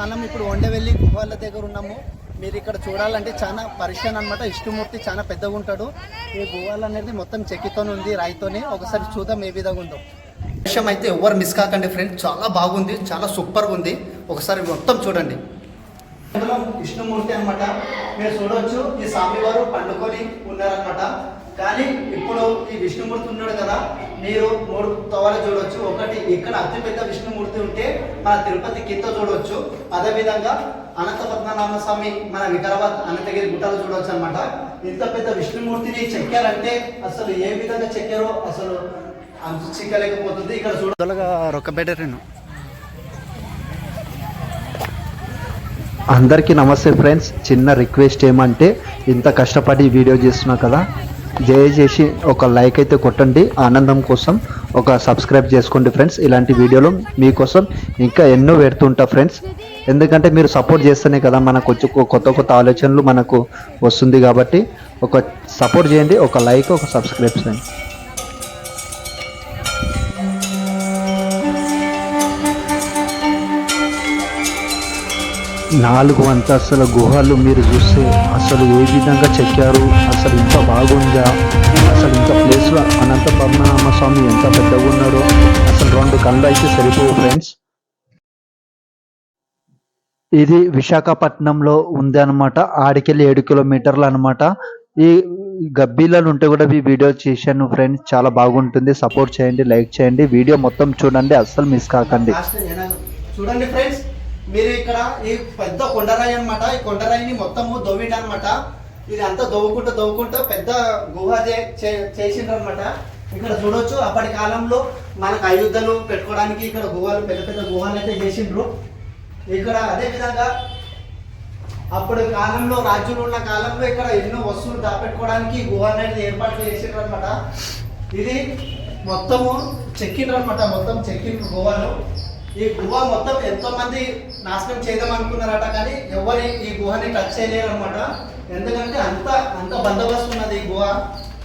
మనం ఇప్పుడు ఉండవెల్లి గుహల దగ్గర ఉన్నాము. మీరు ఇక్కడ చూడాలంటే చాలా పరిశ్రమ అనమాట. విష్ణుమూర్తి చాలా పెద్దగా ఉంటాడు. ఈ గుహలు అనేది మొత్తం చెక్కితోనే ఉంది, రాయితోనే. ఒకసారి చూద్దాం ఏ విధంగా ఉందో. విషయం అయితే ఎవరు మిస్ కాకండి ఫ్రెండ్స్, చాలా బాగుంది, చాలా సూపర్గా ఉంది. ఒకసారి మొత్తం చూడండి. అందులో విష్ణుమూర్తి అనమాట. మీరు చూడవచ్చు ఈ స్వామివారు పండుకొని ఉన్నారనమాట. కానీ ఇప్పుడు ఈ విష్ణుమూర్తి ఉన్నాడు కదా, మీరు 3 తోవలు చూడవచ్చు. ఒకటి ఇక్కడ అతిపెద్ద విష్ణుమూర్తి ఉంటే మన తిరుపతి కింద చూడవచ్చు. అదేవిధంగా అనంత పద్మనాభ స్వామి మన వికారాబాద్ అనంతగిరి గుట్టలు చూడవచ్చు అనమాట. ఇంత పెద్ద విష్ణుమూర్తిని చెక్కారంటే అసలు ఏ విధంగా చెక్కారో అసలు అంత చిక్కలేకపోతుంది. ఇక్కడ చూడగా రొక్కబెట్టరేను. అందరికీ నమస్తే ఫ్రెండ్స్. చిన్న రిక్వెస్ట్ ఏమంటే, ఇంత కష్టపడి వీడియో చేస్తున్నా కదా, దయచేసి ఒక లైక్ అయితే కొట్టండి. ఆనందం కోసం ఒక సబ్స్క్రైబ్ చేసుకోండి ఫ్రెండ్స్. ఇలాంటి వీడియోలు మీకోసం ఇంకా ఎన్నో పెడుతుంటా ఫ్రెండ్స్. ఎందుకంటే మీరు సపోర్ట్ చేస్తేనే కదా మనకు వచ్చి కొత్త ఆలోచనలు మనకు వస్తుంది. కాబట్టి ఒక సపోర్ట్ చేయండి, ఒక లైక్, ఒక సబ్స్క్రైబ్ చేయండి. 4 అంతస్తుల గుహలు మీరు చూస్తే అసలు ఏ విధంగా చెక్కారు, అసలు ఇంత బాగుందా, అసలు ఇంత ప్లేస్లో అనంత పద్మనాభ స్వామి ఎంత పెద్దగా ఉన్నాడో అసలు 2 కళ్ళు అయితే సరిపోవు ఫ్రెండ్స్. ఇది విశాఖపట్నంలో ఉంది అనమాట. ఆడికెళ్ళి 7 కిలోమీటర్లు అనమాట. ఈ గబ్బీలలో ఉంటే కూడా ఈ వీడియో చేశాను ఫ్రెండ్స్. చాలా బాగుంటుంది. సపోర్ట్ చేయండి, లైక్ చేయండి, వీడియో మొత్తం చూడండి, అస్సలు మిస్ కాకండి. చూడండి ఫ్రెండ్స్, మీరు ఇక్కడ ఈ పెద్ద కొండరాయి అనమాట. ఈ కొండరాయిని మొత్తము దవ్విండు అనమాట. ఇది అంతా దవ్వుకుంటూ పెద్ద గుహ చేసిండ్రు అనమాట. ఇక్కడ చూడొచ్చు అప్పటి కాలంలో మనకు ఆయుధాలు పెట్టుకోవడానికి ఇక్కడ గుహలు, పెద్ద గుహలు అయితే చేసిండ్రు ఇక్కడ. అదే విధంగా అప్పటి కాలంలో రాజులు ఉన్న కాలంలో ఇక్కడ ఎన్నో వస్తువులు దాపెట్టుకోవడానికి గుహ అనేది ఏర్పాటు చేసిండ్రు అనమాట. ఇది మొత్తము చెక్కిండ్రు అనమాట. మొత్తం చెక్కిండ్రు గుహలు. ఈ గుహ మొత్తం ఎంతో మంది నాశనం చేద్దాం అనుకున్నారట, కానీ ఎవరి ఈ గుహని టచ్ చేయలేరు అనమాట. ఎందుకంటే అంత బందోబస్తు ఉన్నది ఈ గుహ.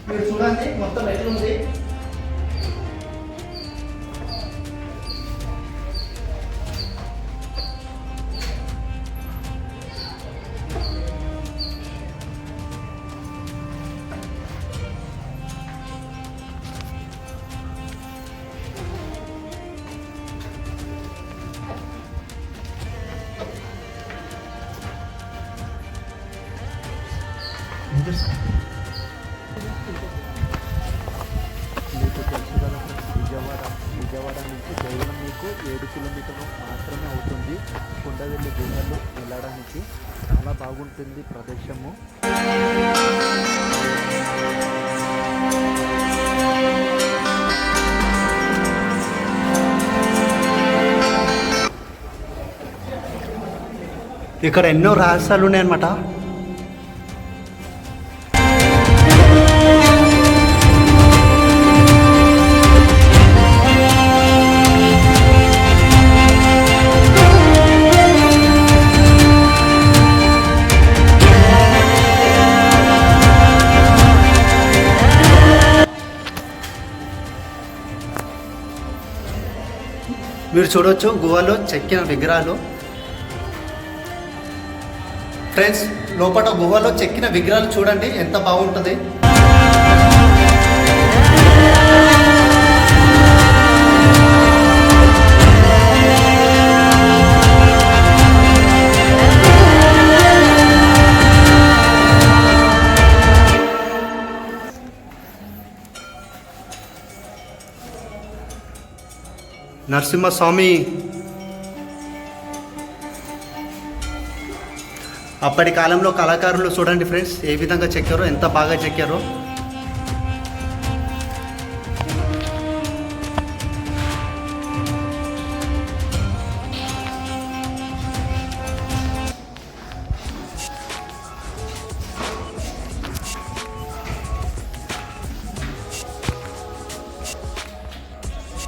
మీరు చూడండి మొత్తం ఎట్లుంది. మీకు తెలుసు కదా విజయవాడ నుంచి కేవలం మీకు 7 కిలోమీటర్లు మాత్రమే అవుతుంది కొండవెల్లి గుహలు వెళ్ళడానికి. చాలా బాగుంటుంది ప్రదేశము. ఇక్కడ ఎన్నో రహస్యాలు ఉన్నాయన్నమాట. మీరు చూడవచ్చు గుహలో చెక్కిన విగ్రహాలు ఫ్రెండ్స్. లోపల గుహలో చెక్కిన విగ్రహాలు చూడండి ఎంత బాగుంటుంది. నరసింహస్వామి అప్పటి కాలంలో కళాకారులు చూడండి ఫ్రెండ్స్ ఏ విధంగా చెక్కారో, ఎంత బాగా చెక్కారో.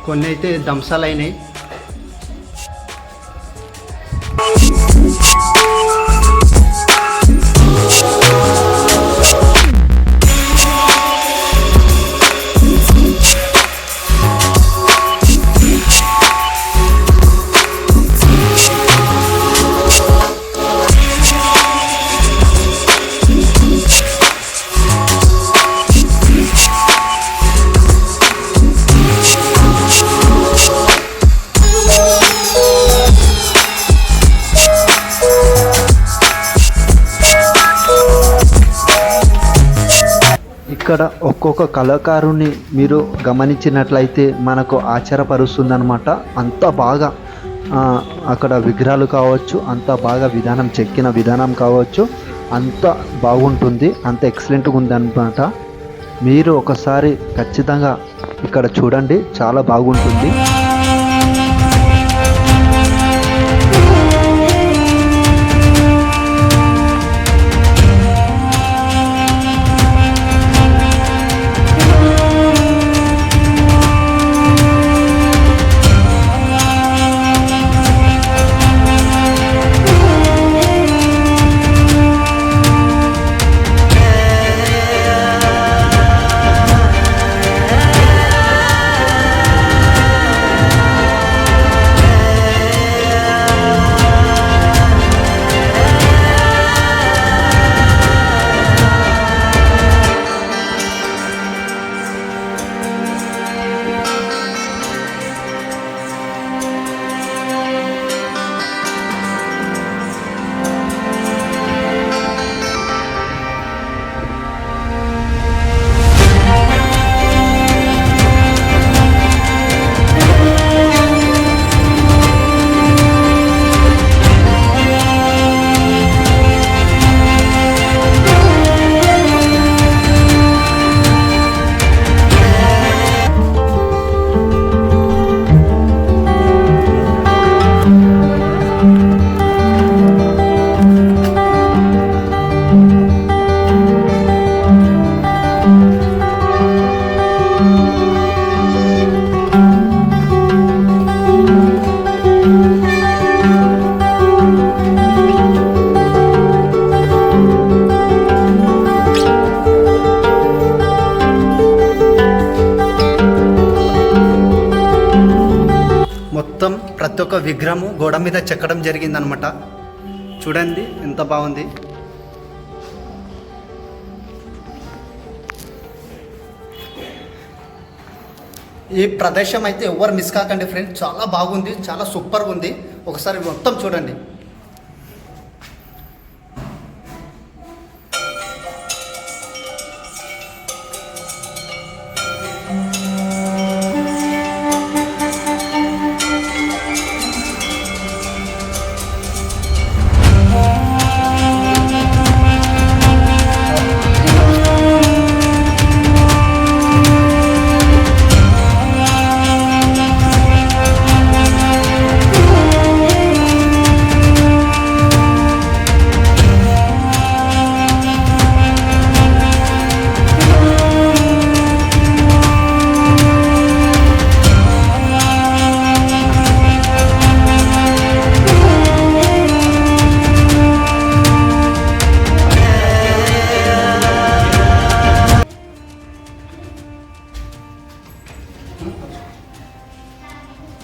కొన్ని అయితే ధ్వంసాలైనాయి. ఇక్కడ ఒక్కొక్క కళాకారుని మీరు గమనించినట్లయితే మనకు ఆశ్చర్యపరుస్తుందన్నమాట. అంత బాగా అక్కడ విగ్రహాలు కావచ్చు, అంత బాగా విధానం చెక్కిన విధానం కావచ్చు, అంత బాగుంటుంది, అంత ఎక్సలెంట్గా ఉందన్నమాట. మీరు ఒకసారి ఖచ్చితంగా ఇక్కడ చూడండి, చాలా బాగుంటుంది. మొత్తం ప్రతి ఒక్క విగ్రహము గోడ మీద చెక్కడం జరిగిందనమాట. చూడండి ఎంత బాగుంది. ఈ ప్రదేశం అయితే ఎవరు మిస్ కాకండి ఫ్రెండ్స్, చాలా బాగుంది, చాలా సూపర్గా ఉంది. ఒకసారి మొత్తం చూడండి.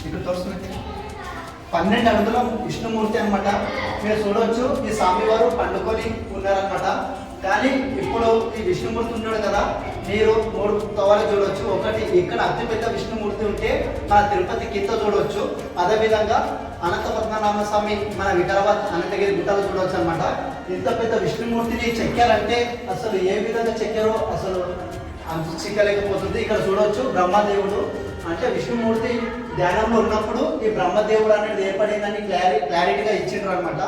ఇక్కడ చూస్తున్నట్టు 12 అడుగుల విష్ణుమూర్తి అనమాట. మీరు చూడవచ్చు ఈ స్వామివారు పండుకొని ఉన్నారనమాట. కానీ ఇప్పుడు ఈ విష్ణుమూర్తి ఉన్నాడు కదా, మీరు 3 తోవలు చూడవచ్చు. ఒకటి ఇక్కడ అతిపెద్ద విష్ణుమూర్తి ఉంటే మన తిరుపతి కింద చూడవచ్చు. అదేవిధంగా అనంత పద్మనాభ స్వామి మన వికారాబాద్ అనంతగిరి గుట్టలు చూడవచ్చు అనమాట. ఇంత పెద్ద విష్ణుమూర్తిని చెక్కారంటే అసలు ఏ విధంగా చెక్కారో అసలు అంచుకోలేకపోతుంది. ఇక్కడ చూడవచ్చు బ్రహ్మదేవుడు, అంటే విష్ణుమూర్తి ధ్యానంలో ఉన్నప్పుడు ఈ బ్రహ్మదేవుడు అనేది ఏర్పడిందని క్లారిటీగా ఇచ్చిండ్రు అనమాట.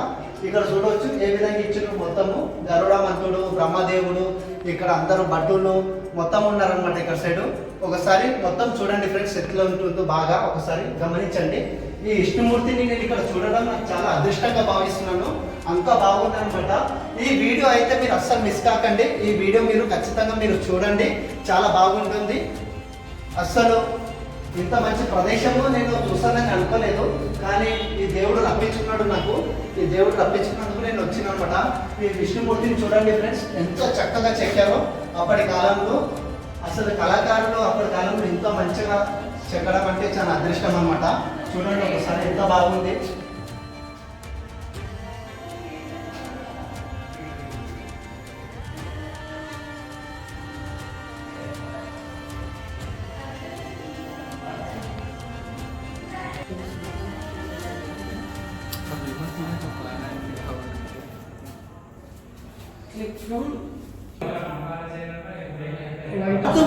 ఇక్కడ చూడవచ్చు ఏ విధంగా ఇచ్చిండ్రు. మొత్తము గరుడమంతుడు, బ్రహ్మదేవుడు, ఇక్కడ అందరూ భటులు మొత్తం ఉన్నారనమాట ఇక్కడ సైడు. ఒకసారి మొత్తం చూడండి ఫ్రెండ్స్, ఎట్లా ఉంటుందో బాగా ఒకసారి గమనించండి. ఈ విష్ణుమూర్తిని నేను ఇక్కడ చూడడం నాకు చాలా అదృష్టంగా భావిస్తున్నాను. అంత బాగుందనమాట. ఈ వీడియో అయితే మీరు అస్సలు మిస్ కాకండి. ఈ వీడియో మీరు ఖచ్చితంగా మీరు చూడండి, చాలా బాగుంటుంది. అస్సలు ఇంత మంచి ప్రదేశము నేను చూస్తానని అనుకోలేదు, కానీ ఈ దేవుడు రప్పించుకున్నాడు నాకు. ఈ దేవుడు రప్పించుకున్నందుకు నేను వచ్చిన అనమాట. ఈ విష్ణుమూర్తిని చూడండి ఫ్రెండ్స్, ఎంత చక్కగా చెక్కారో. అప్పటి కాలంలో అసలు కళాకారులు అప్పటి కాలంలో ఇంత మంచిగా చెక్కడం అంటే చాలా అదృష్టం అనమాట. చూడండి ఒకసారి ఎంత బాగుంది.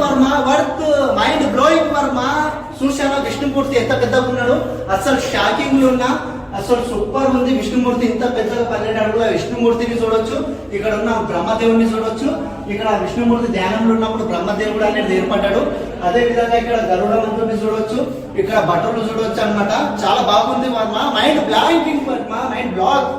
Varma worth mind blowing Varma. చూశాను విష్ణుమూర్తి ఎంత పెద్దగా ఉన్నాడు, అసలు షాకింగ్ లో ఉన్నా. అసలు సూపర్ ఉంది విష్ణుమూర్తి. ఇంత పెద్దగా 12 అడుగుల విష్ణుమూర్తిని చూడొచ్చు. ఇక్కడ ఉన్న బ్రహ్మదేవుని చూడొచ్చు. ఇక్కడ విష్ణుమూర్తి ధ్యానంలో ఉన్నప్పుడు బ్రహ్మదేవుడు అనేది ఏర్పడ్డాడు. అదే విధంగా ఇక్కడ గరుడ మంత్రుని చూడొచ్చు, ఇక్కడ భటులు చూడొచ్చు అన్నమాట. చాలా బాగుంది Varma. Mind blanking Varma, mind block.